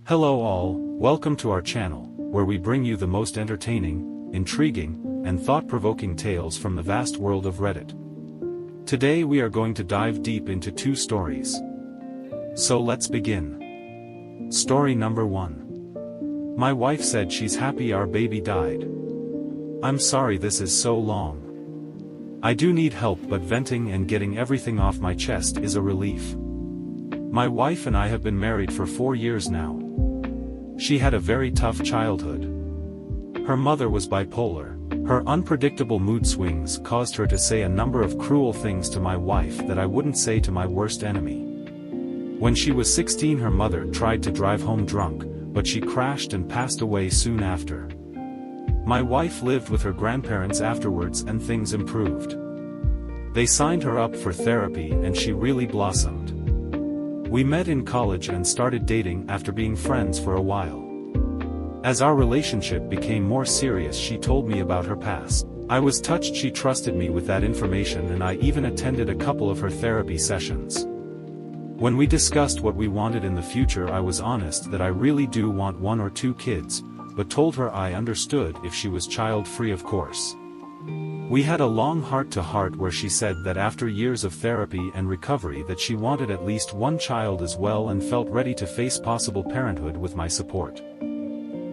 Hello all, welcome to our channel, where we bring you the most entertaining, intriguing, and thought-provoking tales from the vast world of Reddit. Today we are going to dive deep into two stories. So let's begin. Story number 1. My wife said she's happy our baby died. I'm sorry this is so long. I do need help, but venting and getting everything off my chest is a relief. My wife and I have been married for 4 years now. She had a very tough childhood. Her mother was bipolar. Her unpredictable mood swings caused her to say a number of cruel things to my wife that I wouldn't say to my worst enemy. When she was 16, her mother tried to drive home drunk, but she crashed and passed away soon after. My wife lived with her grandparents afterwards and things improved. They signed her up for therapy and she really blossomed. We met in college and started dating after being friends for a while. As our relationship became more serious, she told me about her past. I was touched she trusted me with that information, and I even attended a couple of her therapy sessions. When we discussed what we wanted in the future, I was honest that I really do want 1 or 2 kids, but told her I understood if she was child-free, of course. We had a long heart-to-heart where she said that after years of therapy and recovery that she wanted at least 1 child as well and felt ready to face possible parenthood with my support.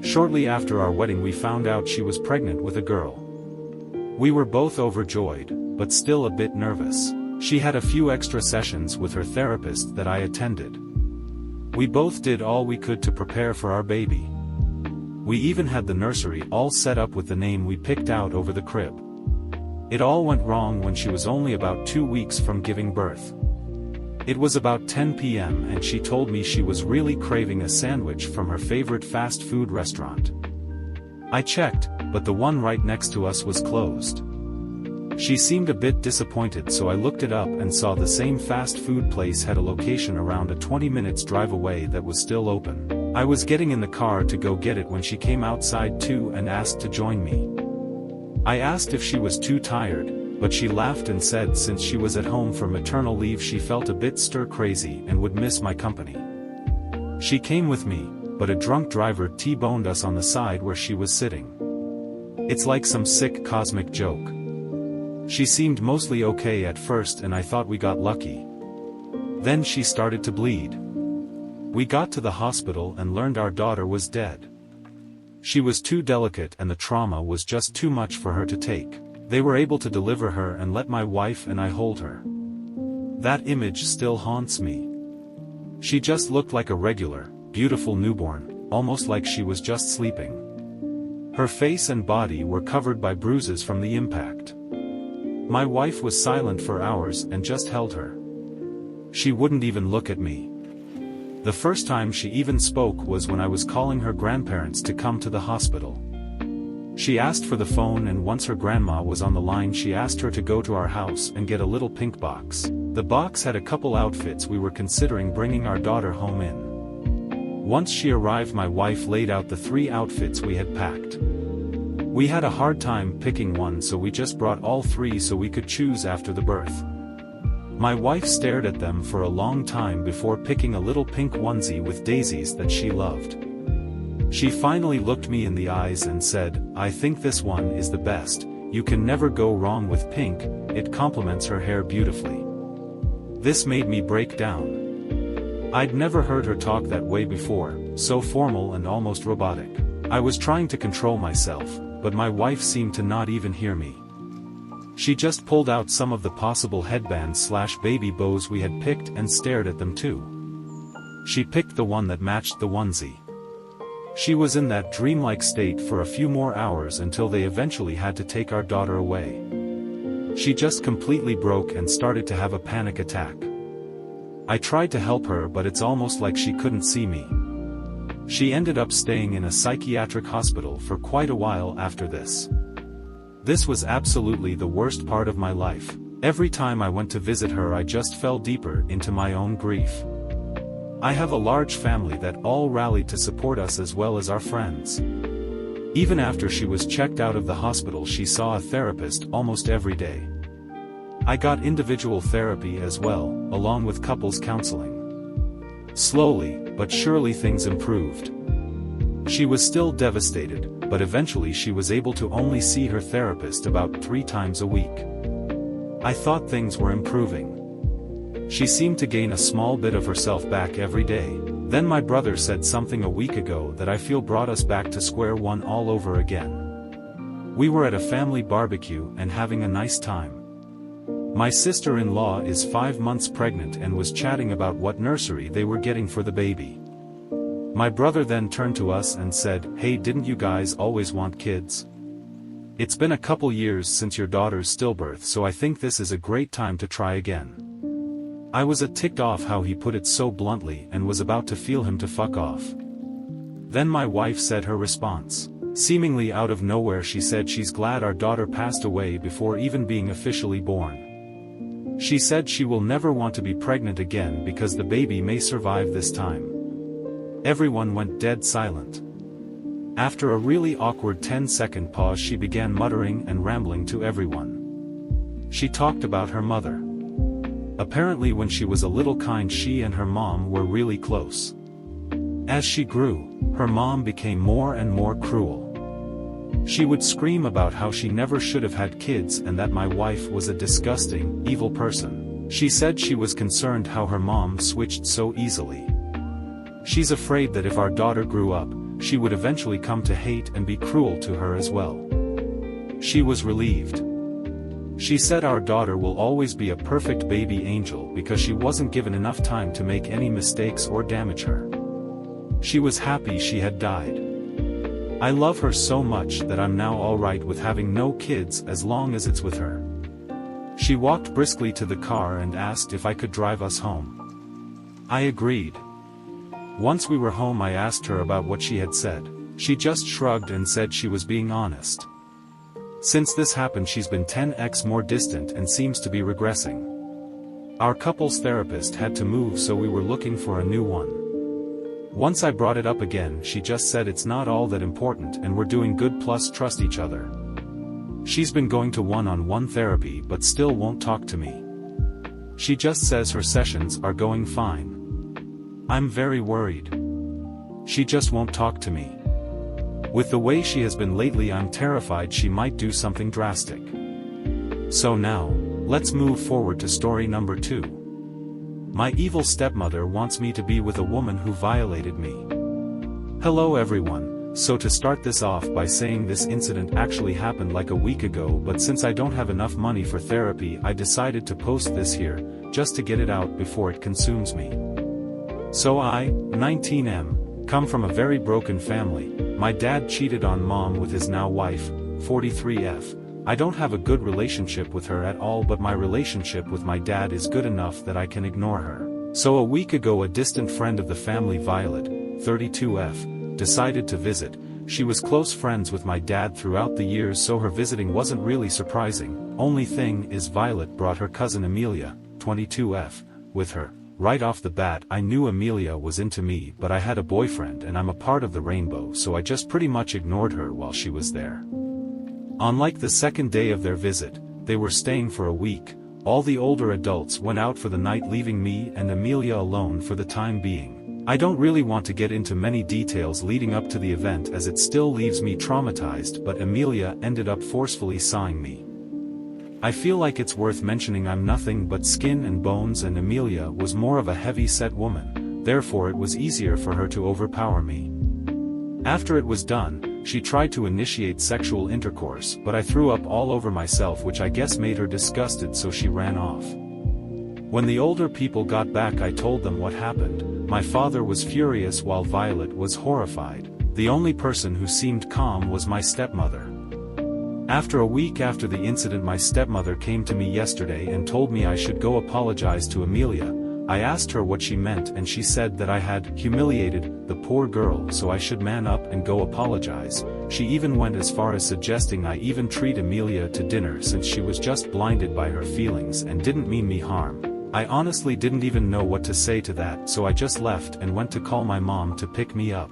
Shortly after our wedding we found out she was pregnant with a girl. We were both overjoyed, but still a bit nervous. She had a few extra sessions with her therapist that I attended. We both did all we could to prepare for our baby. We even had the nursery all set up with the name we picked out over the crib. It all went wrong when she was only about 2 weeks from giving birth. It was about 10 p.m. and she told me she was really craving a sandwich from her favorite fast food restaurant. I checked, but the one right next to us was closed. She seemed a bit disappointed, so I looked it up and saw the same fast food place had a location around a 20 minutes drive away that was still open. I was getting in the car to go get it when she came outside too and asked to join me. I asked if she was too tired, but she laughed and said since she was at home for maternal leave she felt a bit stir-crazy and would miss my company. She came with me, but a drunk driver T-boned us on the side where she was sitting. It's like some sick cosmic joke. She seemed mostly okay at first and I thought we got lucky. Then she started to bleed. We got to the hospital and learned our daughter was dead. She was too delicate and the trauma was just too much for her to take. They were able to deliver her and let my wife and I hold her. That image still haunts me. She just looked like a regular, beautiful newborn, almost like she was just sleeping. Her face and body were covered by bruises from the impact. My wife was silent for hours and just held her. She wouldn't even look at me. The first time she even spoke was when I was calling her grandparents to come to the hospital. She asked for the phone, and once her grandma was on the line she asked her to go to our house and get a little pink box. The box had a couple outfits we were considering bringing our daughter home in. Once she arrived my wife laid out the 3 outfits we had packed. We had a hard time picking one, so we just brought all 3 so we could choose after the birth. My wife stared at them for a long time before picking a little pink onesie with daisies that she loved. She finally looked me in the eyes and said, "I think this one is the best. You can never go wrong with pink, it complements her hair beautifully." This made me break down. I'd never heard her talk that way before, so formal and almost robotic. I was trying to control myself, but my wife seemed to not even hear me. She just pulled out some of the possible headbands/baby bows we had picked and stared at them too. She picked the one that matched the onesie. She was in that dreamlike state for a few more hours until they eventually had to take our daughter away. She just completely broke and started to have a panic attack. I tried to help her, but it's almost like she couldn't see me. She ended up staying in a psychiatric hospital for quite a while after this. This was absolutely the worst part of my life. Every time I went to visit her I just fell deeper into my own grief. I have a large family that all rallied to support us as well as our friends. Even after she was checked out of the hospital she saw a therapist almost every day. I got individual therapy as well, along with couples counseling. Slowly, but surely things improved. She was still devastated, but eventually she was able to only see her therapist about 3 times a week. I thought things were improving. She seemed to gain a small bit of herself back every day. Then my brother said something a week ago that I feel brought us back to square one all over again. We were at a family barbecue and having a nice time. My sister-in-law is 5 months pregnant and was chatting about what nursery they were getting for the baby. My brother then turned to us and said, "Hey, didn't you guys always want kids? It's been a couple years since your daughter's stillbirth, so I think this is a great time to try again." I was ticked off how he put it so bluntly and was about to feel him to fuck off. Then my wife said her response. Seemingly out of nowhere she said she's glad our daughter passed away before even being officially born. She said she will never want to be pregnant again because the baby may survive this time. Everyone went dead silent. After a really awkward 10-second pause she began muttering and rambling to everyone. She talked about her mother. Apparently when she was a little kid she and her mom were really close. As she grew, her mom became more and more cruel. She would scream about how she never should have had kids and that my wife was a disgusting, evil person. She said she was concerned how her mom switched so easily. She's afraid that if our daughter grew up, she would eventually come to hate and be cruel to her as well. She was relieved. She said our daughter will always be a perfect baby angel because she wasn't given enough time to make any mistakes or damage her. She was happy she had died. I love her so much that I'm now alright with having no kids as long as it's with her. She walked briskly to the car and asked if I could drive us home. I agreed. Once we were home I asked her about what she had said. She just shrugged and said she was being honest. Since this happened she's been 10x more distant and seems to be regressing. Our couples therapist had to move so we were looking for a new one. Once I brought it up again she just said it's not all that important and we're doing good plus trust each other. She's been going to one-on-one therapy but still won't talk to me. She just says her sessions are going fine. I'm very worried. She just won't talk to me. With the way she has been lately I'm terrified she might do something drastic. So now, let's move forward to story number 2. My evil stepmother wants me to be with a woman who violated me. Hello everyone, so to start this off by saying this incident actually happened like a week ago, but since I don't have enough money for therapy I decided to post this here, just to get it out before it consumes me. So I, 19M, come from a very broken family. My dad cheated on mom with his now wife, 43F. I don't have a good relationship with her at all, but my relationship with my dad is good enough that I can ignore her. So a week ago a distant friend of the family, Violet, 32F, decided to visit. She was close friends with my dad throughout the years so her visiting wasn't really surprising. Only thing is Violet brought her cousin Amelia, 22F, with her. Right off the bat I knew Amelia was into me, but I had a boyfriend and I'm a part of the rainbow, so I just pretty much ignored her while she was there. Unlike the second day of their visit, they were staying for a week. All the older adults went out for the night, leaving me and Amelia alone for the time being. I don't really want to get into many details leading up to the event as it still leaves me traumatized, but Amelia ended up forcefully sawing me. I feel like it's worth mentioning I'm nothing but skin and bones and Amelia was more of a heavy-set woman, therefore it was easier for her to overpower me. After it was done, she tried to initiate sexual intercourse, but I threw up all over myself, which I guess made her disgusted, so she ran off. When the older people got back I told them what happened. My father was furious while Violet was horrified. The only person who seemed calm was my stepmother. After a week after the incident my stepmother came to me yesterday and told me I should go apologize to Amelia. I asked her what she meant and she said that I had humiliated the poor girl, so I should man up and go apologize. She even went as far as suggesting I even treat Amelia to dinner since she was just blinded by her feelings and didn't mean me harm. I honestly didn't even know what to say to that, so I just left and went to call my mom to pick me up.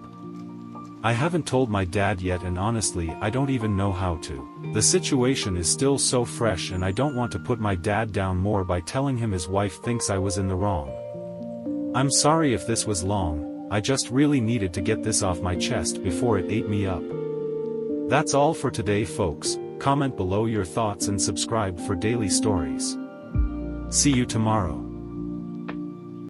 I haven't told my dad yet and honestly I don't even know how to. The situation is still so fresh and I don't want to put my dad down more by telling him his wife thinks I was in the wrong. I'm sorry if this was long, I just really needed to get this off my chest before it ate me up. That's all for today folks, comment below your thoughts and subscribe for daily stories. See you tomorrow.